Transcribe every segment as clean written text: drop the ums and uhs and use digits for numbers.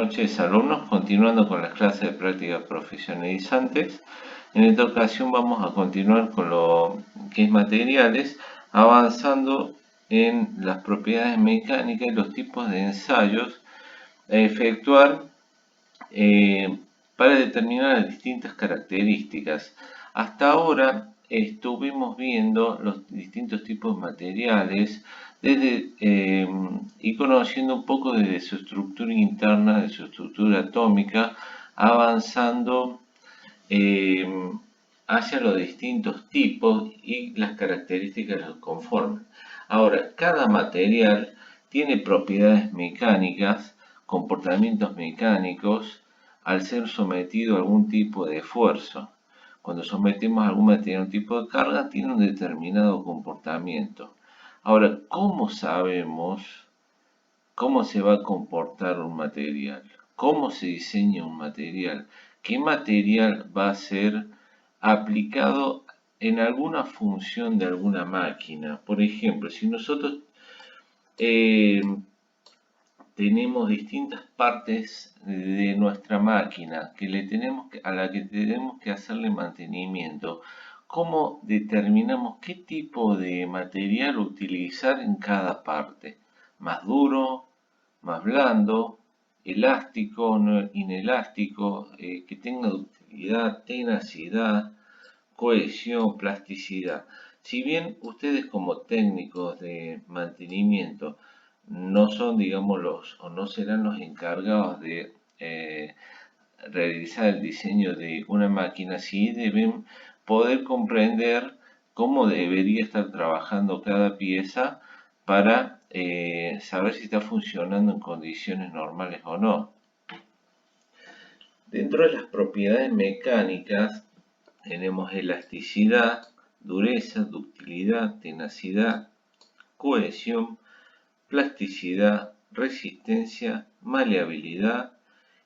noches, alumnos. Continuando con las clases de prácticas profesionalizantes, en esta ocasión vamos a continuar con lo que es materiales, avanzando en las propiedades mecánicas y los tipos de ensayos a efectuar para determinar las distintas características. Hasta ahora estuvimos viendo los distintos tipos de materiales y conociendo un poco desde su estructura interna, de su estructura atómica, avanzando hacia los distintos tipos y las características que los conforman. Ahora, cada material tiene propiedades mecánicas, comportamientos mecánicos, al ser sometido a algún tipo de esfuerzo. Cuando sometemos algún material a un tipo de carga, tiene un determinado comportamiento. Ahora, ¿cómo sabemos cómo se va a comportar un material? ¿Cómo se diseña un material? ¿Qué material va a ser aplicado en alguna función de alguna máquina? Por ejemplo, si nosotros tenemos distintas partes de nuestra máquina a la que tenemos que hacerle mantenimiento, ¿cómo determinamos qué tipo de material utilizar en cada parte? ¿Más duro, más blando, elástico, no inelástico, que tenga ductilidad, tenacidad, cohesión, plasticidad? Si bien ustedes como técnicos de mantenimiento no son, digamos, o no serán los encargados de realizar el diseño de una máquina, sí deben poder comprender cómo debería estar trabajando cada pieza para saber si está funcionando en condiciones normales o no. Dentro de las propiedades mecánicas tenemos elasticidad, dureza, ductilidad, tenacidad, cohesión, plasticidad, resistencia, maleabilidad,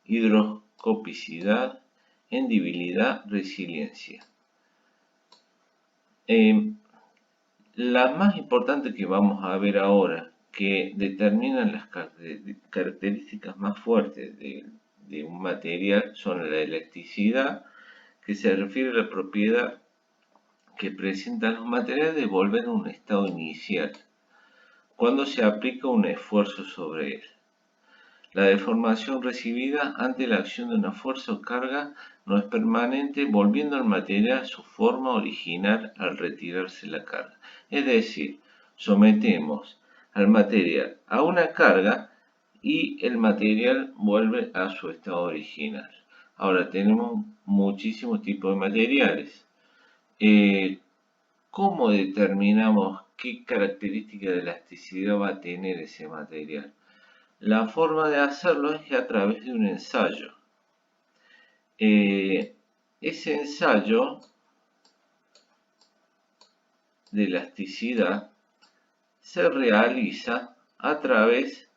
higroscopicidad, hendibilidad, resiliencia. La más importante que vamos a ver ahora, que determinan las características más fuertes de un material, son la elasticidad, que se refiere a la propiedad que presentan los materiales de volver a un estado inicial cuando se aplica un esfuerzo sobre él. La deformación recibida ante la acción de una fuerza o carga no es permanente, volviendo al material a su forma original al retirarse la carga. Es decir, sometemos al material a una carga y el material vuelve a su estado original. Ahora tenemos muchísimos tipos de materiales. ¿Cómo determinamos qué característica de elasticidad va a tener ese material? La forma de hacerlo es a través de un ensayo. Ese ensayo de elasticidad se realiza a través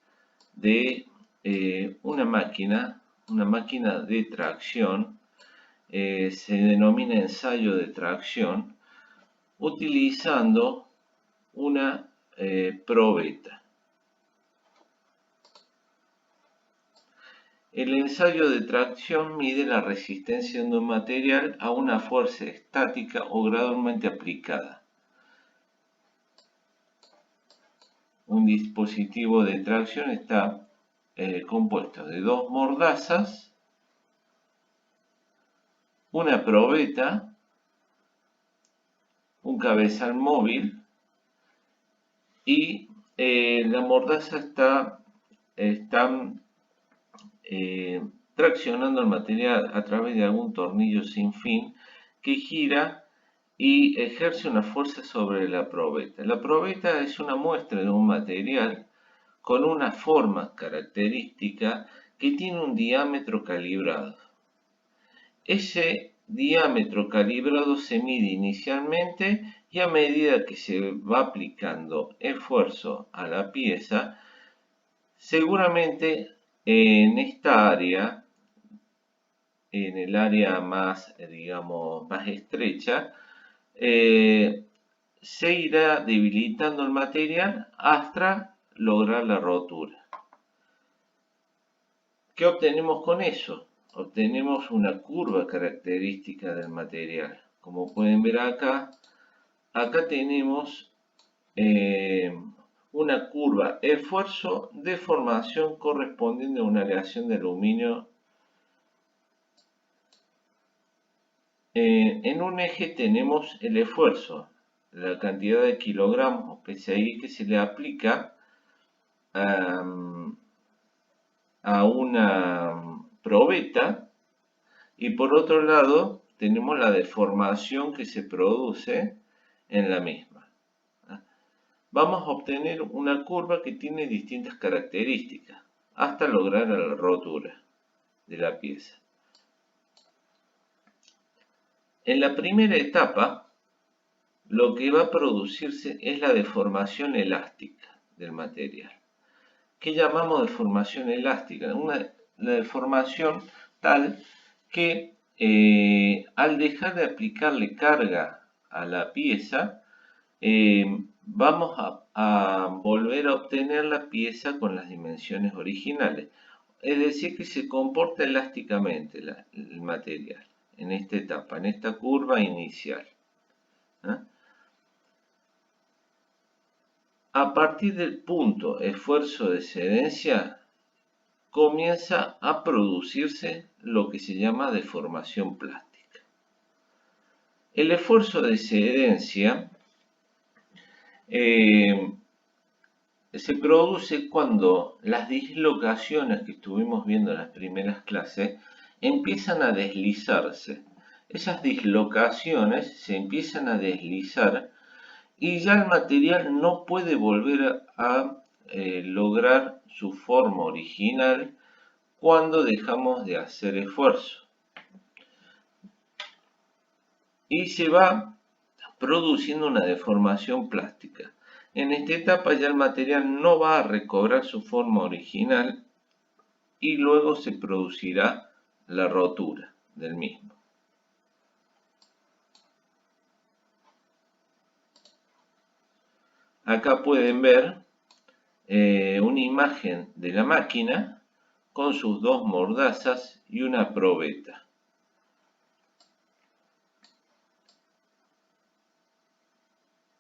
de una máquina de tracción, se denomina ensayo de tracción, utilizando una probeta. El ensayo de tracción mide la resistencia de un material a una fuerza estática o gradualmente aplicada. Un dispositivo de tracción está compuesto de dos mordazas, una probeta, un cabezal móvil y la mordaza está traccionando el material a través de algún tornillo sin fin que gira y ejerce una fuerza sobre la probeta. La probeta es una muestra de un material con una forma característica que tiene un diámetro calibrado. Ese diámetro calibrado se mide inicialmente y a medida que se va aplicando esfuerzo a la pieza, seguramente en esta área, en el área más, digamos, más estrecha, se irá debilitando el material hasta lograr la rotura. ¿Qué obtenemos con eso? Obtenemos una curva característica del material. Como pueden ver acá, tenemos una curva esfuerzo de formación correspondiente a una aleación de aluminio. En un eje tenemos el esfuerzo, la cantidad de kilogramos o PSI que se le aplica a una probeta, y por otro lado tenemos la deformación que se produce en la misma. Vamos a obtener una curva que tiene distintas características hasta lograr la rotura de la pieza. En la primera etapa, lo que va a producirse es la deformación elástica del material. ¿Qué llamamos deformación elástica? Una deformación tal que al dejar de aplicarle carga a la pieza, vamos a volver a obtener la pieza con las dimensiones originales. Es decir, que se comporta elásticamente el material en esta etapa, en esta curva inicial. A partir del punto esfuerzo de excedencia, comienza a producirse lo que se llama deformación plástica. El esfuerzo de excedencia se produce cuando las dislocaciones que estuvimos viendo en las primeras clases empiezan a deslizarse. Esas dislocaciones se empiezan a deslizar y ya el material no puede volver a lograr su forma original cuando dejamos de hacer esfuerzo. Y se va produciendo una deformación plástica. En esta etapa ya el material no va a recobrar su forma original y luego se producirá la rotura del mismo. Acá pueden ver una imagen de la máquina con sus dos mordazas y una probeta.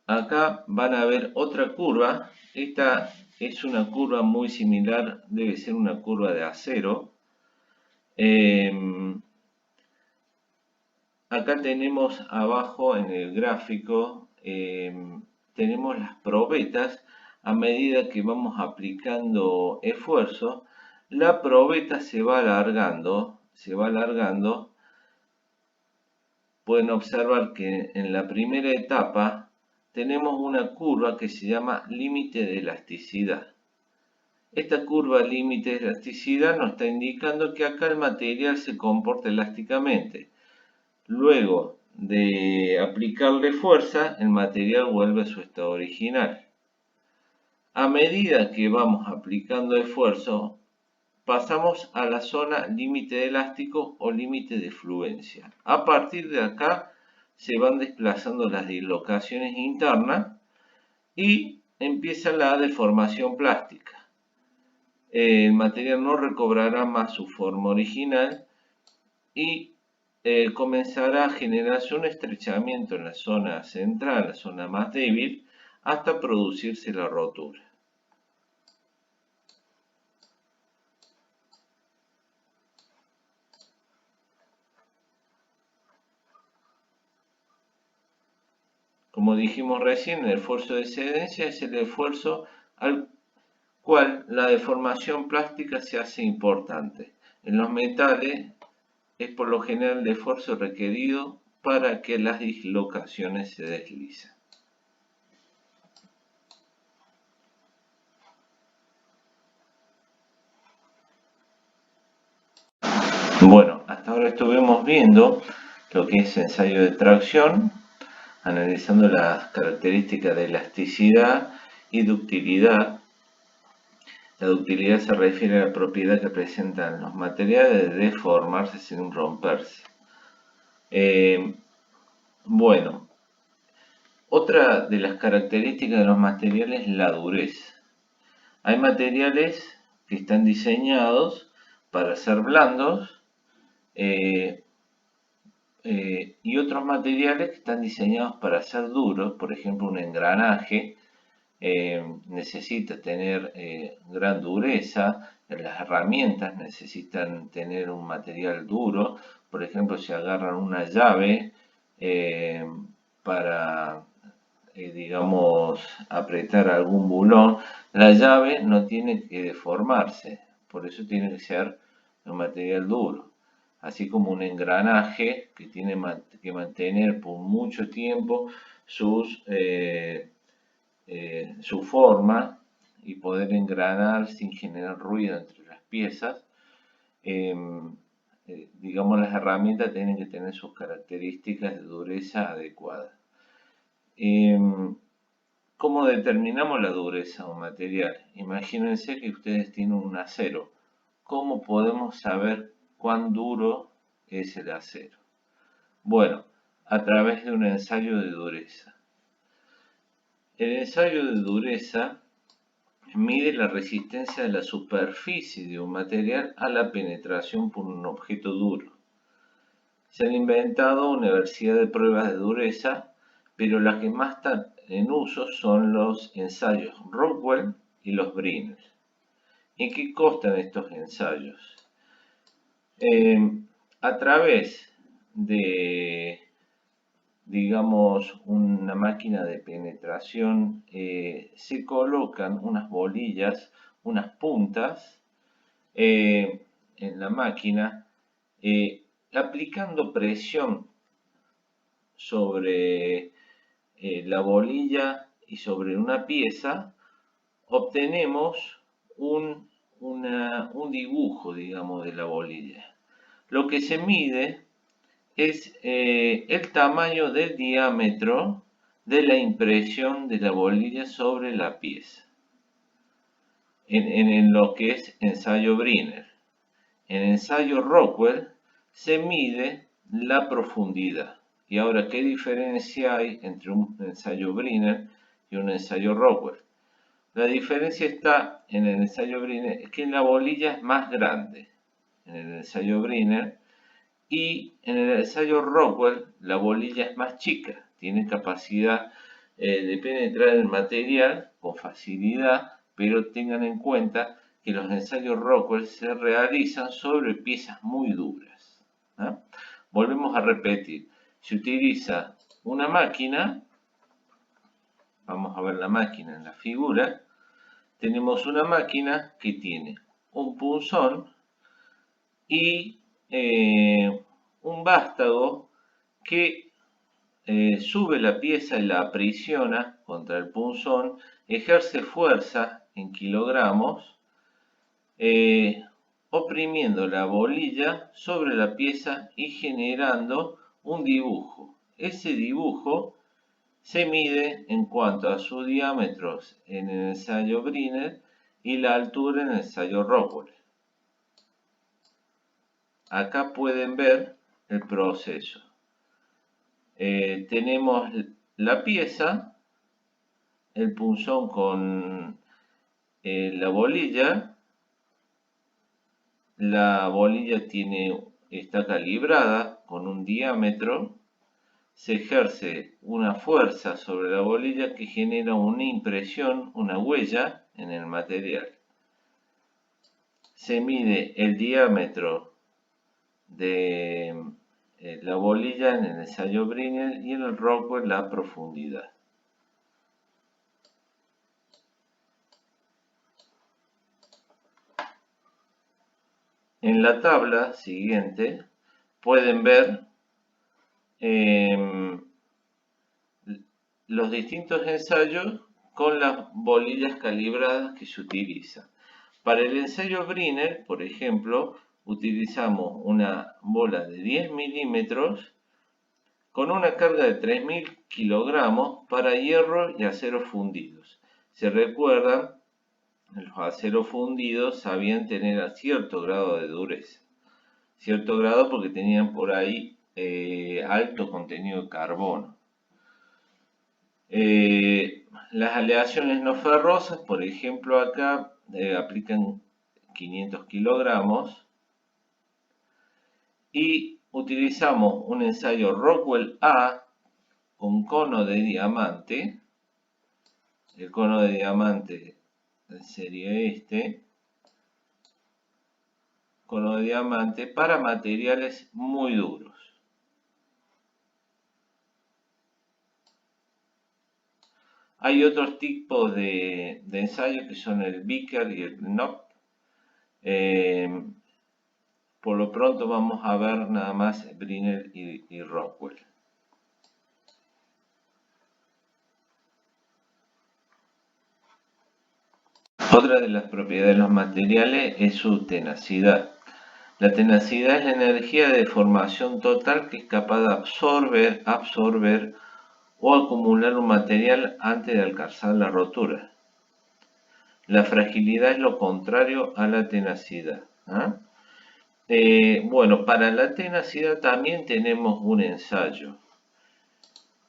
Acá van a ver otra curva. Esta es una curva muy similar, debe ser una curva de acero. Acá tenemos abajo en el gráfico, tenemos las probetas. A medida que vamos aplicando esfuerzo, la probeta se va alargando, Pueden observar que en la primera etapa tenemos una curva que se llama límite de elasticidad. Esta curva límite de elasticidad nos está indicando que acá el material se comporta elásticamente. Luego de aplicarle fuerza, el material vuelve a su estado original. A medida que vamos aplicando esfuerzo, pasamos a la zona límite de elástico o límite de fluencia. A partir de acá se van desplazando las dislocaciones internas y empieza la deformación plástica. El material no recobrará más su forma original y comenzará a generarse un estrechamiento en la zona central, la zona más débil, hasta producirse la rotura. Como dijimos recién, el esfuerzo de excedencia es el esfuerzo al cual la deformación plástica se hace importante. En los metales es por lo general el esfuerzo requerido para que las dislocaciones se deslicen. Bueno, hasta ahora estuvimos viendo lo que es ensayo de tracción, analizando las características de elasticidad y ductilidad. La ductilidad se refiere a la propiedad que presentan los materiales de deformarse sin romperse. Bueno, otra de las características de los materiales es la dureza. Hay materiales que están diseñados para ser blandos, eh, y otros materiales que están diseñados para ser duros. Por ejemplo, un engranaje necesita tener gran dureza, las herramientas necesitan tener un material duro. Por ejemplo, si agarran una llave eh, para, digamos, apretar algún bulón, la llave no tiene que deformarse, por eso tiene que ser un material duro. Así como un engranaje que tiene que mantener por mucho tiempo su forma y poder engranar sin generar ruido entre las piezas. Digamos, las herramientas tienen que tener sus características de dureza adecuadas. ¿Cómo determinamos la dureza de un material? Imagínense que ustedes tienen un acero. ¿Cómo podemos saber cuán duro es el acero? Bueno, a través de un ensayo de dureza. El ensayo de dureza mide la resistencia de la superficie de un material a la penetración por un objeto duro. Se han inventado una diversidad de pruebas de dureza, pero las que más están en uso son los ensayos Rockwell y los Brinell. ¿En qué constan estos ensayos? A través de, digamos, una máquina de penetración, se colocan unas bolillas, unas puntas en la máquina, aplicando presión sobre la bolilla y sobre una pieza, obtenemos un dibujo, digamos, de la bolilla. Lo que se mide es el tamaño del diámetro de la impresión de la bolilla sobre la pieza, en lo que es ensayo Brinell. En ensayo Rockwell se mide la profundidad. Y ahora, ¿qué diferencia hay entre un ensayo Brinell y un ensayo Rockwell? La diferencia está en el ensayo Brinell, es que la bolilla es más grande en el ensayo Brinell, y en el ensayo Rockwell la bolilla es más chica, tiene capacidad de penetrar el material con facilidad, pero tengan en cuenta que los ensayos Rockwell se realizan sobre piezas muy duras. ¿No? Volvemos a repetir, se utiliza una máquina, vamos a ver la máquina en la figura, tenemos una máquina que tiene un punzón y un vástago que sube la pieza y la aprisiona contra el punzón, ejerce fuerza en kilogramos, oprimiendo la bolilla sobre la pieza y generando un dibujo. Ese dibujo se mide en cuanto a sus diámetros en el ensayo Brinell y la altura en el ensayo Rockwell. Acá pueden ver el proceso. Tenemos la pieza, el punzón con la bolilla. La bolilla está calibrada con un diámetro. Se ejerce una fuerza sobre la bolilla que genera una impresión, una huella en el material. Se mide el diámetro de la bolilla en el ensayo Brinell y en el Rockwell la profundidad. En la tabla siguiente pueden ver los distintos ensayos con las bolillas calibradas que se utilizan. Para el ensayo Brinell, por ejemplo, utilizamos una bola de 10 milímetros con una carga de 3.000 kilogramos para hierro y acero fundidos. Se recuerdan, los aceros fundidos sabían tener cierto grado de dureza. Cierto grado porque tenían por ahí alto contenido de carbono. Las aleaciones no ferrosas, por ejemplo, acá aplican 500 kilogramos y utilizamos un ensayo Rockwell A con cono de diamante. El cono de diamante sería este. Cono de diamante para materiales muy duros. Hay otros tipos de ensayos que son el Beaker y el Knop. Por lo pronto vamos a ver nada más Brinell y Rockwell. Otra de las propiedades de los materiales es su tenacidad. La tenacidad es la energía de deformación total que es capaz de absorber o acumular un material antes de alcanzar la rotura. La fragilidad es lo contrario a la tenacidad. Bueno, para la tenacidad también tenemos un ensayo.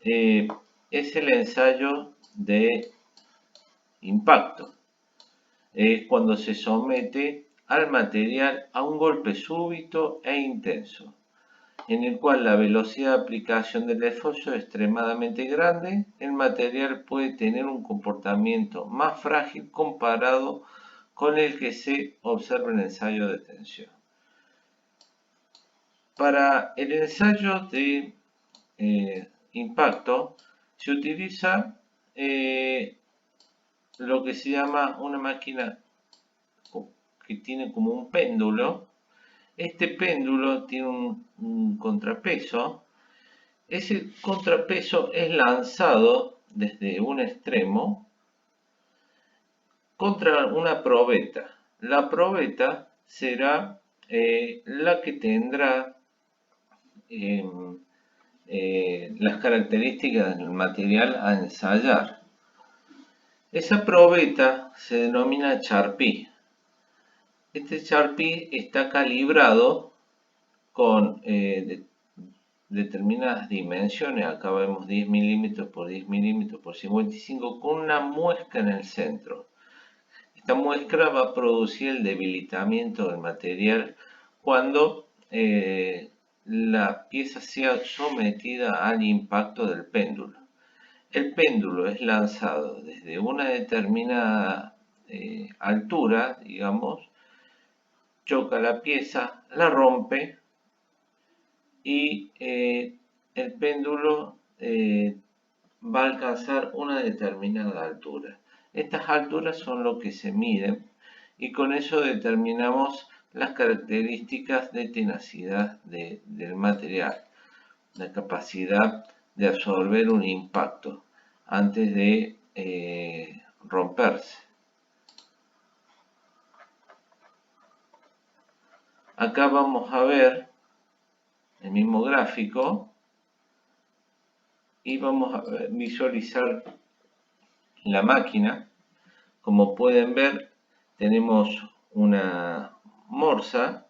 Es el ensayo de impacto. Es cuando se somete al material a un golpe súbito e intenso, en el cual la velocidad de aplicación del esfuerzo es extremadamente grande. El material puede tener un comportamiento más frágil comparado con el que se observa en el ensayo de tensión. Para el ensayo de impacto se utiliza lo que se llama una máquina que tiene como un péndulo. Este péndulo tiene un contrapeso. Ese contrapeso es lanzado desde un extremo contra una probeta. La probeta será la que tendrá las características del material a ensayar. Esa probeta se denomina charpí. Este charpí está calibrado con determinadas dimensiones. Acá vemos 10 milímetros por 10 milímetros por 55 con una muesca en el centro. Esta muesca va a producir el debilitamiento del material cuando la pieza sea sometida al impacto del péndulo. El péndulo es lanzado desde una determinada altura, digamos, choca la pieza, la rompe y el péndulo va a alcanzar una determinada altura. Estas alturas son lo que se miden y con eso determinamos las características de tenacidad del material, la capacidad de absorber un impacto antes de romperse. Acá vamos a ver el mismo gráfico y vamos a visualizar la máquina. Como pueden ver, tenemos una morsa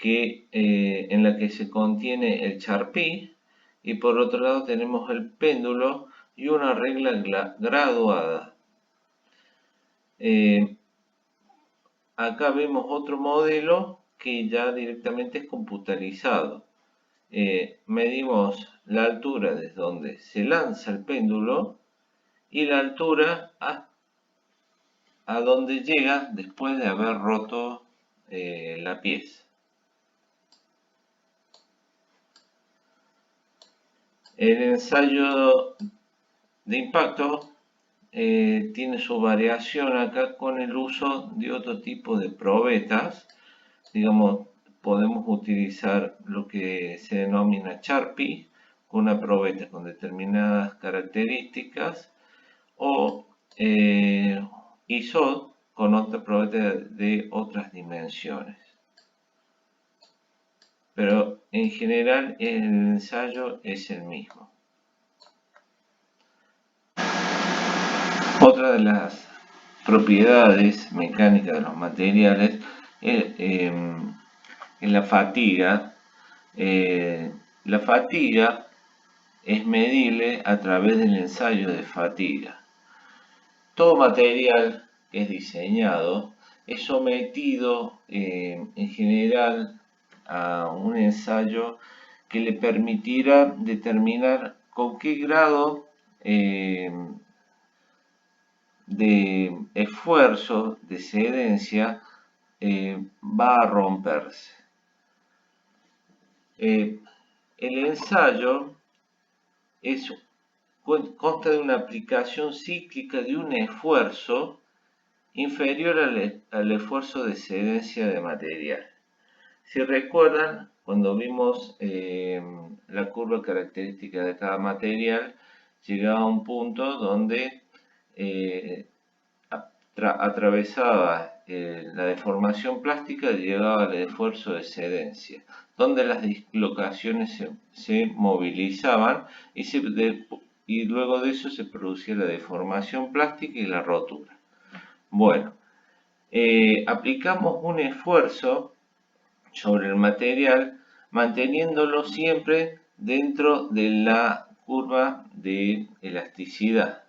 en la que se contiene el charpí y por otro lado tenemos el péndulo y una regla graduada. Acá vemos otro modelo que ya directamente es computarizado. Medimos la altura desde donde se lanza el péndulo y la altura a donde llega después de haber roto la pieza. El ensayo de impacto tiene su variación acá con el uso de otro tipo de probetas. Digamos, podemos utilizar lo que se denomina charpí, con una probeta con determinadas características, o ISO con otra probeta de otras dimensiones. Pero en general el ensayo es el mismo. Otra de las propiedades mecánicas de los materiales es la fatiga. La fatiga es medible a través del ensayo de fatiga. Todo material que es diseñado es sometido en general a un ensayo que le permitirá determinar con qué grado de esfuerzo, de cedencia, va a romperse. El ensayo consta de una aplicación cíclica de un esfuerzo inferior al esfuerzo de cedencia de material. Si recuerdan, cuando vimos la curva característica de cada material, llegaba a un punto donde atravesaba la deformación plástica, llegaba al esfuerzo de cedencia, donde las dislocaciones se movilizaban y luego de eso se producía la deformación plástica y la rotura. Bueno, aplicamos un esfuerzo sobre el material, manteniéndolo siempre dentro de la curva de elasticidad.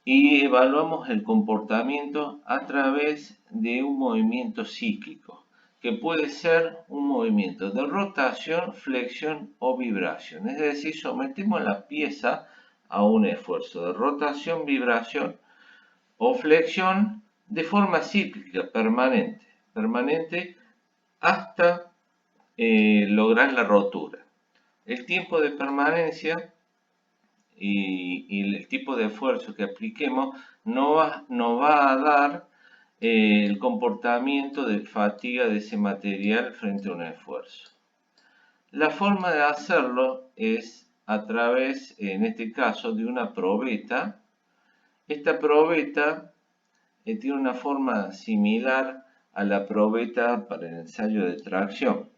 Y evaluamos el comportamiento a través de un movimiento cíclico, que puede ser un movimiento de rotación, flexión o vibración. Es decir, sometemos la pieza a un esfuerzo de rotación, vibración o flexión de forma cíclica, permanente hasta lograr la rotura. El tiempo de permanencia y el tipo de esfuerzo que apliquemos nos va a dar el comportamiento de fatiga de ese material frente a un esfuerzo. La forma de hacerlo es a través, en este caso, de una probeta. Esta probeta tiene una forma similar a la probeta para el ensayo de tracción.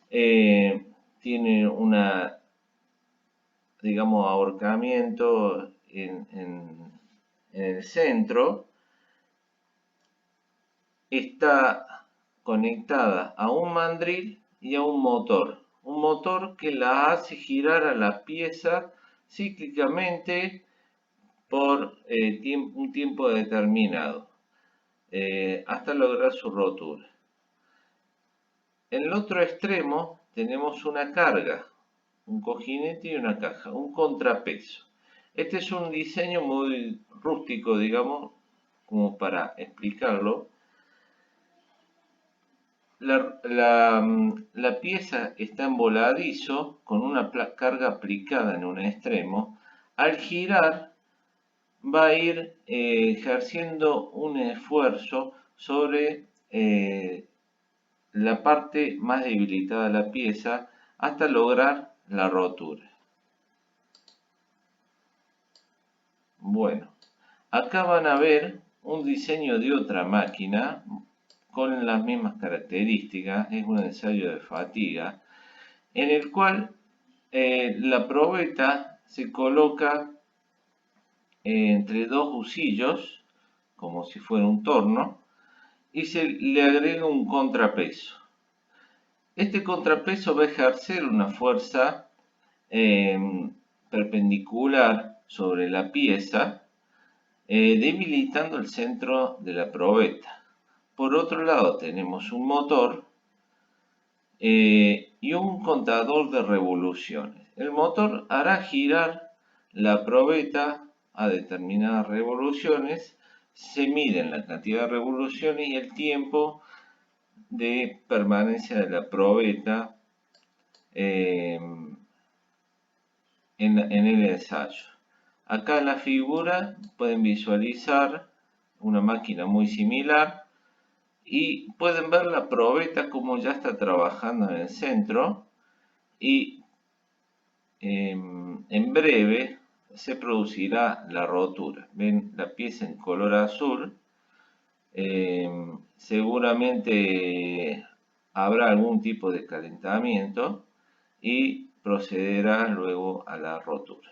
Tiene una, digamos, ahorcamiento en el centro. Está conectada a un mandril y a un motor que la hace girar a la pieza cíclicamente por un tiempo determinado, hasta lograr su rotura. En el otro extremo tenemos una carga, un cojinete y una caja, un contrapeso. Este es un diseño muy rústico, digamos, como para explicarlo. La pieza está en voladizo con una carga aplicada en un extremo. Al girar va a ir ejerciendo un esfuerzo sobre la parte más debilitada de la pieza hasta lograr la rotura. Bueno, acá van a ver un diseño de otra máquina con las mismas características, es un ensayo de fatiga, en el cual la probeta se coloca entre dos husillos, como si fuera un torno, y se le agrega un contrapeso. Este contrapeso va a ejercer una fuerza perpendicular sobre la pieza, debilitando el centro de la probeta. Por otro lado tenemos un motor y un contador de revoluciones. El motor hará girar la probeta a determinadas revoluciones, se miden la cantidad de revoluciones y el tiempo de permanencia de la probeta en el ensayo. Acá en la figura pueden visualizar una máquina muy similar y pueden ver la probeta como ya está trabajando en el centro y en breve se producirá la rotura. Ven la pieza en color azul. Seguramente habrá algún tipo de calentamiento y procederá luego a la rotura.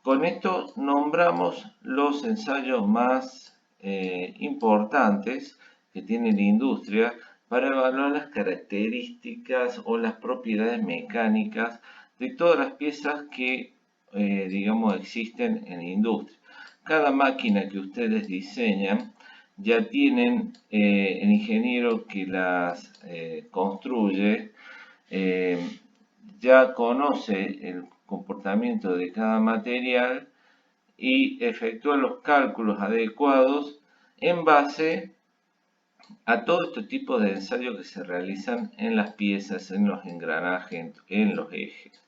Con esto nombramos los ensayos más importantes que tiene la industria para evaluar las características o las propiedades mecánicas de todas las piezas que, digamos, existen en la industria. Cada máquina que ustedes diseñan ya tienen el ingeniero que las construye, ya conoce el comportamiento de cada material y efectúa los cálculos adecuados en base a todo este tipo de ensayos que se realizan en las piezas, en los engranajes, en los ejes.